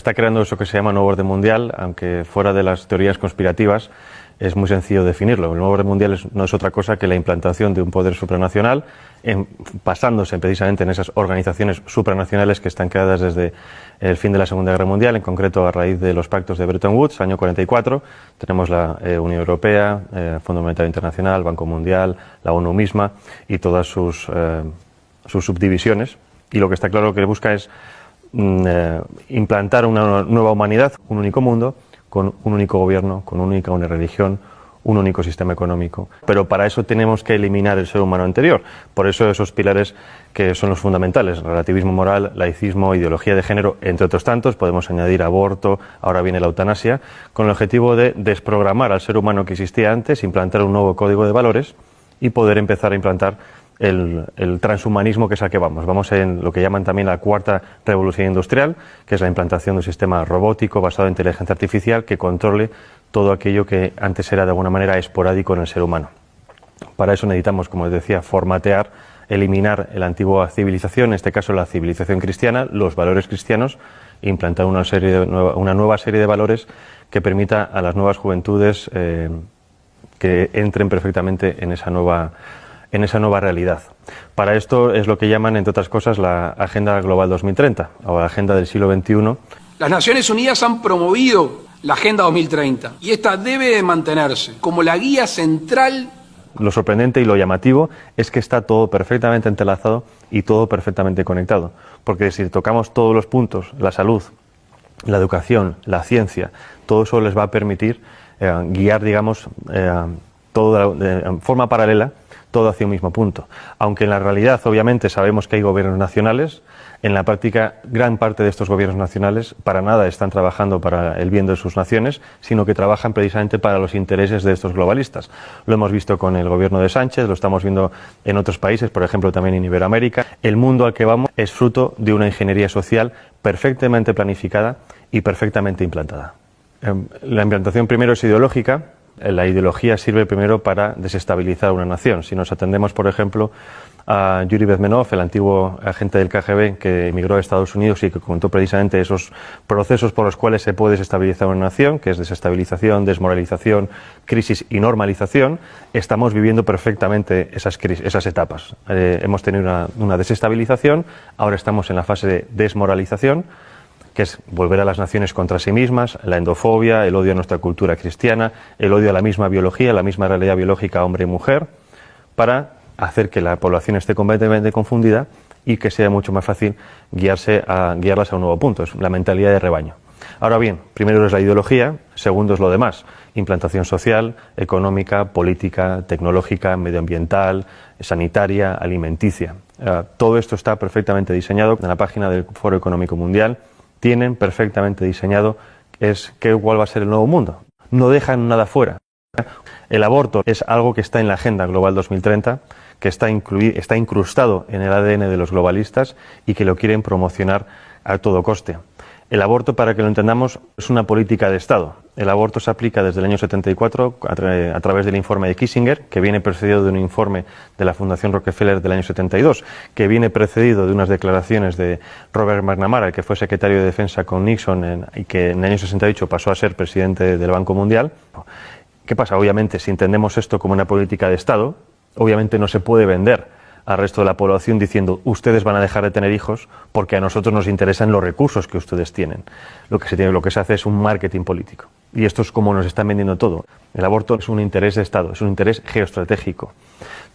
está creando eso que se llama nuevo orden mundial, aunque fuera de las teorías conspirativas es muy sencillo definirlo. El nuevo orden mundial no es otra cosa que la implantación de un poder supranacional, basándose precisamente en esas organizaciones supranacionales que están creadas desde el fin de la Segunda Guerra Mundial, en concreto a raíz de los pactos de Bretton Woods, año 44. Tenemos la Unión Europea, el Fondo Monetario Internacional, Banco Mundial, la ONU misma y todas sus subdivisiones. Y lo que está claro que busca es implantar una nueva humanidad, un único mundo, con un único gobierno, con una única religión, un único sistema económico. Pero para eso tenemos que eliminar el ser humano anterior. Por eso esos pilares que son los fundamentales: relativismo moral, laicismo, ideología de género, entre otros tantos. Podemos añadir aborto, ahora viene la eutanasia, con el objetivo de desprogramar al ser humano que existía antes, implantar un nuevo código de valores y poder empezar a implantar el transhumanismo, que es al que vamos. Vamos en lo que llaman también la cuarta revolución industrial, que es la implantación de un sistema robótico basado en inteligencia artificial que controle todo aquello que antes era de alguna manera esporádico en el ser humano. Para eso necesitamos, como les decía, formatear, eliminar la antigua civilización, en este caso la civilización cristiana, los valores cristianos, e implantar una nueva serie de valores que permita a las nuevas juventudes que entren perfectamente en esa nueva realidad. Para esto es lo que llaman, entre otras cosas, la Agenda Global 2030 o la Agenda del siglo XXI. Las Naciones Unidas han promovido la Agenda 2030 y esta debe de mantenerse como la guía central. Lo sorprendente y lo llamativo es que está todo perfectamente entrelazado y todo perfectamente conectado, porque si tocamos todos los puntos, la salud, la educación, la ciencia, todo eso les va a permitir guiar, digamos, todo de forma paralela, todo hacia un mismo punto. Aunque en la realidad, obviamente, sabemos que hay gobiernos nacionales, en la práctica, gran parte de estos gobiernos nacionales para nada están trabajando para el bien de sus naciones, sino que trabajan precisamente para los intereses de estos globalistas. Lo hemos visto con el gobierno de Sánchez, lo estamos viendo en otros países, por ejemplo, también en Iberoamérica. El mundo al que vamos es fruto de una ingeniería social perfectamente planificada y perfectamente implantada. La implantación primero es ideológica. La ideología sirve primero para desestabilizar una nación. Si nos atendemos, por ejemplo, a Yuri Bezmenov, el antiguo agente del KGB que emigró a Estados Unidos y que contó precisamente esos procesos por los cuales se puede desestabilizar una nación, que es desestabilización, desmoralización, crisis y normalización, estamos viviendo perfectamente esas etapas. Hemos tenido una desestabilización, ahora estamos en la fase de desmoralización, que es volver a las naciones contra sí mismas, la endofobia, el odio a nuestra cultura cristiana, el odio a la misma biología, la misma realidad biológica hombre y mujer, para hacer que la población esté completamente confundida y que sea mucho más fácil guiarlas a un nuevo punto. Es la mentalidad de rebaño. Ahora bien, primero es la ideología, segundo es lo demás: implantación social, económica, política, tecnológica, medioambiental, sanitaria, alimenticia. Todo esto está perfectamente diseñado en la página del Foro Económico Mundial. Tienen perfectamente diseñado cuál va a ser el nuevo mundo. No dejan nada fuera. El aborto es algo que está en la Agenda Global 2030, que está incrustado en el ADN de los globalistas y que lo quieren promocionar a todo coste. El aborto, para que lo entendamos, es una política de Estado. El aborto se aplica desde el año 74 a través del informe de Kissinger, que viene precedido de un informe de la Fundación Rockefeller del año 72, que viene precedido de unas declaraciones de Robert McNamara, el que fue secretario de Defensa con Nixon y que en el año 68 pasó a ser presidente del Banco Mundial. ¿Qué pasa? Obviamente, si entendemos esto como una política de Estado, obviamente no se puede vender al resto de la población diciendo: ustedes van a dejar de tener hijos porque a nosotros nos interesan los recursos que ustedes tienen. Lo que se hace es un marketing político. Y esto es como nos están vendiendo todo. El aborto es un interés de Estado, es un interés geoestratégico.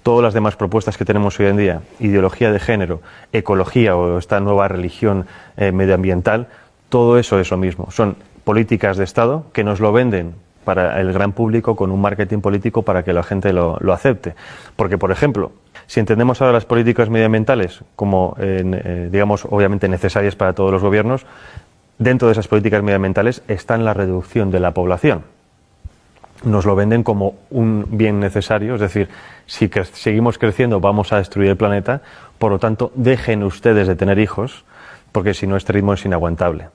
Todas las demás propuestas que tenemos hoy en día, ideología de género, ecología o esta nueva religión medioambiental, todo eso es lo mismo. Son políticas de Estado que nos lo venden para el gran público con un marketing político para que la gente lo acepte. Porque, por ejemplo, si entendemos ahora las políticas medioambientales como, digamos, obviamente necesarias para todos los gobiernos, dentro de esas políticas medioambientales está la reducción de la población. Nos lo venden como un bien necesario, es decir, si seguimos creciendo vamos a destruir el planeta, por lo tanto dejen ustedes de tener hijos, porque si no este ritmo es inaguantable.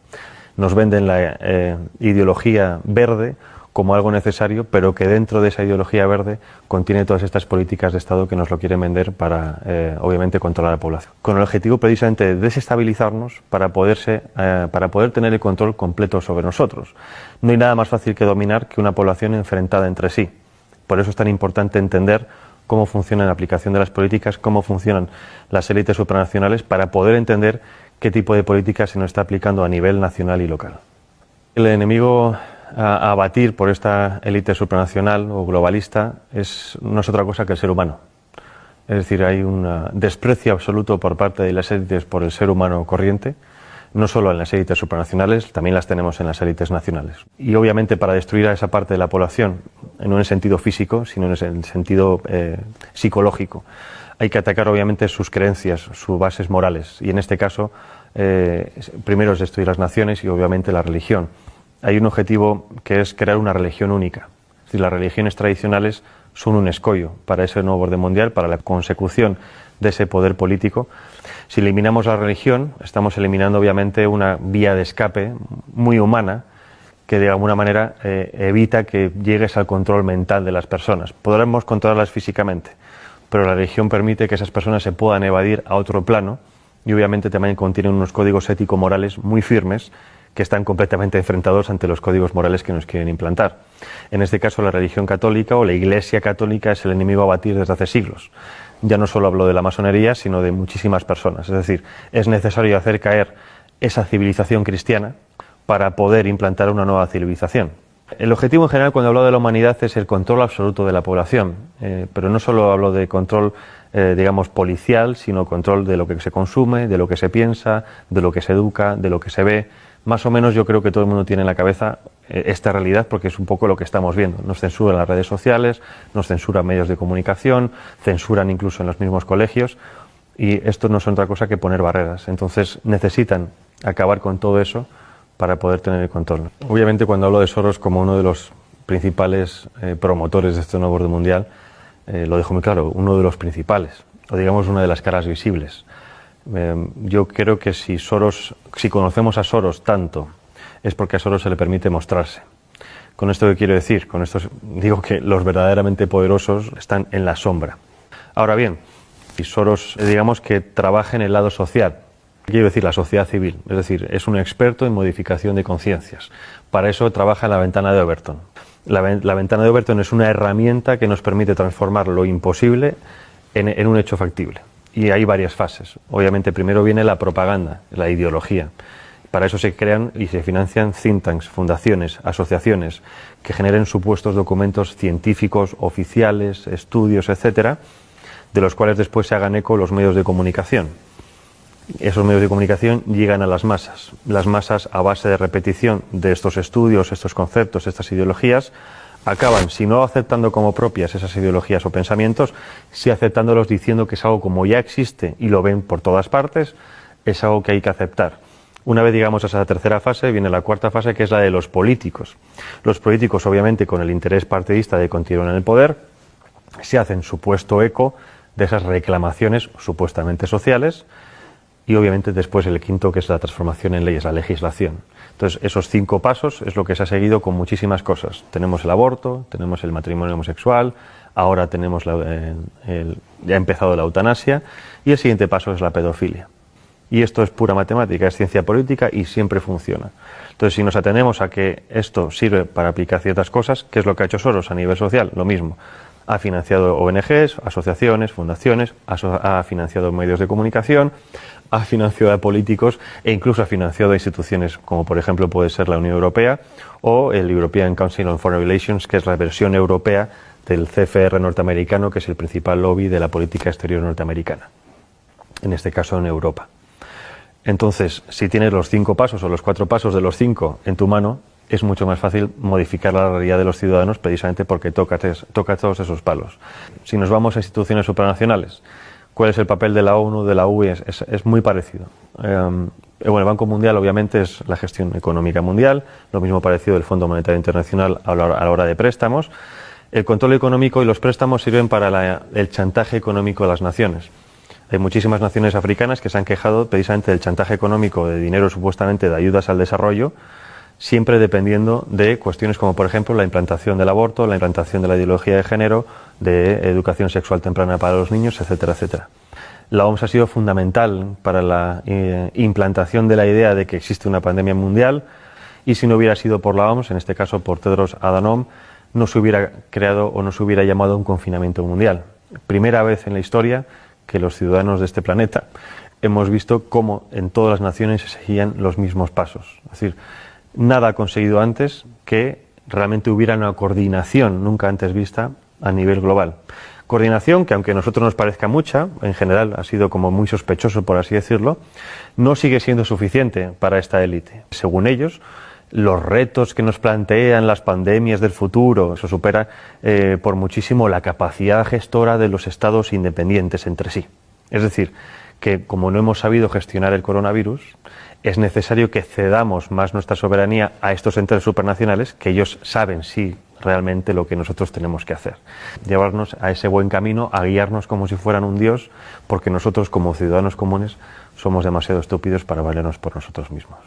Nos venden la ideología verde como algo necesario, pero que dentro de esa ideología verde contiene todas estas políticas de Estado que nos lo quieren vender para, obviamente, controlar a la población. Con el objetivo precisamente de desestabilizarnos para poder tener el control completo sobre nosotros. No hay nada más fácil que dominar que una población enfrentada entre sí. Por eso es tan importante entender cómo funciona la aplicación de las políticas, cómo funcionan las élites supranacionales, para poder entender qué tipo de política se nos está aplicando a nivel nacional y local. El enemigo a abatir por esta élite supranacional o globalista no es otra cosa que el ser humano. Es decir, hay un desprecio absoluto por parte de las élites por el ser humano corriente, no solo en las élites supranacionales, también las tenemos en las élites nacionales. Y obviamente para destruir a esa parte de la población, no en el sentido físico, sino en el sentido psicológico, hay que atacar obviamente sus creencias, sus bases morales. Y en este caso, primero es destruir las naciones y obviamente la religión. Hay un objetivo que es crear una religión única. Es decir, las religiones tradicionales son un escollo para ese nuevo orden mundial, para la consecución de ese poder político. Si eliminamos la religión, estamos eliminando obviamente una vía de escape muy humana que de alguna manera evita que llegues al control mental de las personas. Podremos controlarlas físicamente, pero la religión permite que esas personas se puedan evadir a otro plano y obviamente también contienen unos códigos ético-morales muy firmes que están completamente enfrentados ante los códigos morales que nos quieren implantar. En este caso, la religión católica o la Iglesia católica es el enemigo a batir desde hace siglos. Ya no solo hablo de la masonería, sino de muchísimas personas. Es decir, es necesario hacer caer esa civilización cristiana para poder implantar una nueva civilización. El objetivo en general cuando hablo de la humanidad es el control absoluto de la población, pero no solo hablo de control, digamos, policial, sino control de lo que se consume, de lo que se piensa, de lo que se educa, de lo que se ve. Más o menos yo creo que todo el mundo tiene en la cabeza esta realidad porque es un poco lo que estamos viendo. Nos censuran las redes sociales, nos censuran medios de comunicación, censuran incluso en los mismos colegios y esto no es otra cosa que poner barreras. Entonces necesitan acabar con todo eso para poder tener el control. Obviamente cuando hablo de Soros como uno de los principales promotores de este nuevo orden mundial, lo dejo muy claro, uno de los principales, o digamos una de las caras visibles. Yo creo que si conocemos a Soros tanto, es porque a Soros se le permite mostrarse. ¿Con esto qué quiero decir? Con esto digo que los verdaderamente poderosos están en la sombra. Ahora bien, si Soros, digamos que trabaja en el lado social, quiero decir la sociedad civil, es decir, es un experto en modificación de conciencias. Para eso trabaja en la ventana de Overton. La ventana de Overton es una herramienta que nos permite transformar lo imposible en un hecho factible. Y hay varias fases. Obviamente primero viene la propaganda, la ideología. Para eso se crean y se financian think tanks, fundaciones, asociaciones que generen supuestos documentos científicos, oficiales, estudios, etcétera, de los cuales después se hagan eco los medios de comunicación. Esos medios de comunicación llegan a las masas. Las masas, a base de repetición de estos estudios, estos conceptos, estas ideologías, acaban, si no aceptando como propias esas ideologías o pensamientos, sí aceptándolos diciendo que es algo como ya existe y lo ven por todas partes, es algo que hay que aceptar. Una vez llegamos a esa tercera fase, viene la cuarta fase, que es la de los políticos. Los políticos, obviamente, con el interés partidista de continuar en el poder, se hacen supuesto eco de esas reclamaciones supuestamente sociales y, obviamente, después el quinto, que es la transformación en leyes, la legislación. Entonces, esos 5 pasos es lo que se ha seguido con muchísimas cosas. Tenemos el aborto, tenemos el matrimonio homosexual, ahora tenemos ya ha empezado la eutanasia y el siguiente paso es la pedofilia. Y esto es pura matemática, es ciencia política y siempre funciona. Entonces, si nos atenemos a que esto sirve para aplicar ciertas cosas, ¿qué es lo que ha hecho Soros a nivel social? Lo mismo. Ha financiado ONGs, asociaciones, fundaciones, ha financiado medios de comunicación, ha financiado a políticos e incluso ha financiado a instituciones como por ejemplo puede ser la Unión Europea o el European Council on Foreign Relations, que es la versión europea del CFR norteamericano, que es el principal lobby de la política exterior norteamericana, en este caso en Europa. Entonces, si tienes los 5 pasos o los 4 pasos de los 5 en tu mano, es mucho más fácil modificar la realidad de los ciudadanos toca todos esos palos. Si nos vamos a instituciones supranacionales, ¿cuál es el papel de la ONU, de la UE? Es muy parecido. Bueno, el Banco Mundial obviamente es la gestión económica mundial, lo mismo parecido del Fondo Monetario Internacional a la hora de préstamos. El control económico y los préstamos sirven para el chantaje económico de las naciones. Hay muchísimas naciones africanas que se han quejado precisamente del chantaje económico, de dinero supuestamente de ayudas al desarrollo, siempre dependiendo de cuestiones como, por ejemplo, la implantación del aborto, la implantación de la ideología de género, de educación sexual temprana para los niños, etcétera, etcétera. La OMS ha sido fundamental para la implantación de la idea de que existe una pandemia mundial, y si no hubiera sido por la OMS, en este caso por Tedros Adhanom, no se hubiera creado o no se hubiera llamado un confinamiento mundial. Primera vez en la historia que los ciudadanos de este planeta hemos visto cómo en todas las naciones se seguían los mismos pasos. Es decir, nada ha conseguido antes que realmente hubiera una coordinación nunca antes vista a nivel global. Coordinación que, aunque a nosotros nos parezca mucha, en general ha sido como muy sospechoso, por así decirlo, no sigue siendo suficiente para esta élite. Según ellos, los retos que nos plantean las pandemias del futuro, eso supera por muchísimo la capacidad gestora de los estados independientes entre sí. Es decir, que como no hemos sabido gestionar el coronavirus, es necesario que cedamos más nuestra soberanía a estos entes supranacionales, que ellos saben sí realmente lo que nosotros tenemos que hacer. Llevarnos a ese buen camino, a guiarnos como si fueran un dios, porque nosotros como ciudadanos comunes somos demasiado estúpidos para valernos por nosotros mismos.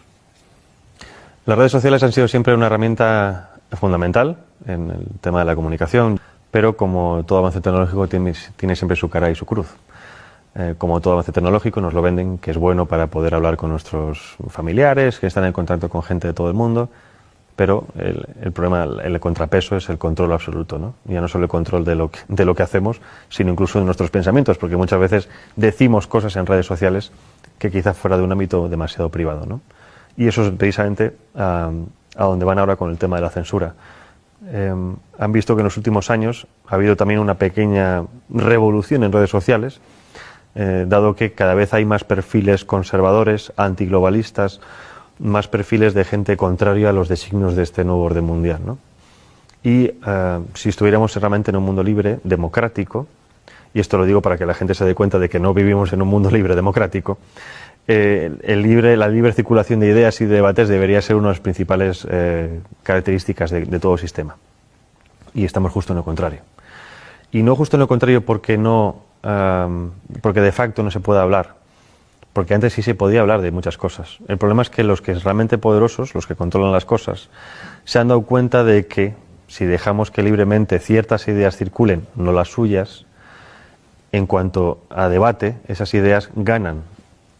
Las redes sociales han sido siempre una herramienta fundamental en el tema de la comunicación, pero como todo avance tecnológico tiene siempre su cara y su cruz. Como todo avance tecnológico nos lo venden que es bueno para poder hablar con nuestros familiares, que están en contacto con gente de todo el mundo, pero el problema, el contrapeso es el control absoluto, ¿no? Ya no solo el control de lo que hacemos, sino incluso de nuestros pensamientos, porque muchas veces decimos cosas en redes sociales que quizás fuera de un ámbito demasiado privado, ¿no? Y eso es precisamente a donde van ahora con el tema de la censura. Han visto que en los últimos años ha habido también una pequeña revolución en redes sociales, dado que cada vez hay más perfiles conservadores, antiglobalistas, más perfiles de gente contraria a los designios de este nuevo orden mundial, ¿no? Y si estuviéramos realmente en un mundo libre, democrático, y esto lo digo para que la gente se dé cuenta de que no vivimos en un mundo libre democrático, la libre circulación de ideas y de debates debería ser una de las principales características de todo sistema. Y estamos justo en lo contrario. Y no justo en lo contrario porque de facto no se puede hablar, porque antes sí se podía hablar de muchas cosas. El problema es que los que son realmente poderosos, los que controlan las cosas, se han dado cuenta de que si dejamos que libremente ciertas ideas circulen, no las suyas, en cuanto a debate, esas ideas ganan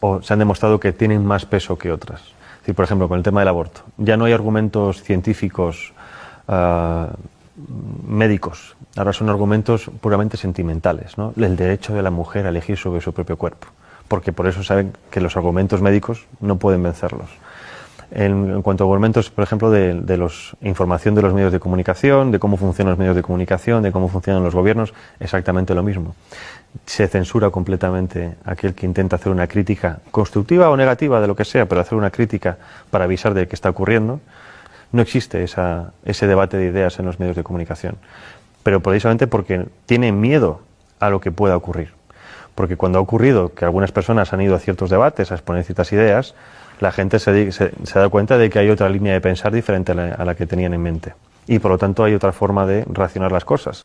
o se han demostrado que tienen más peso que otras. Es decir, por ejemplo, con el tema del aborto, ya no hay argumentos científicos médicos, ahora son argumentos puramente sentimentales, ¿no? El derecho de la mujer a elegir sobre su propio cuerpo, porque por eso saben que los argumentos médicos no pueden vencerlos. En cuanto a argumentos, por ejemplo, de información de los medios de comunicación, de cómo funcionan los medios de comunicación, de cómo funcionan los gobiernos, exactamente lo mismo. Se censura completamente aquel que intenta hacer una crítica constructiva o negativa de lo que sea, pero hacer una crítica para avisar de qué está ocurriendo. No existe ese debate de ideas en los medios de comunicación, pero precisamente porque tienen miedo a lo que pueda ocurrir. Porque cuando ha ocurrido que algunas personas han ido a ciertos debates a exponer ciertas ideas, la gente se da cuenta de que hay otra línea de pensar diferente a la que tenían en mente. Y por lo tanto hay otra forma de racionar las cosas.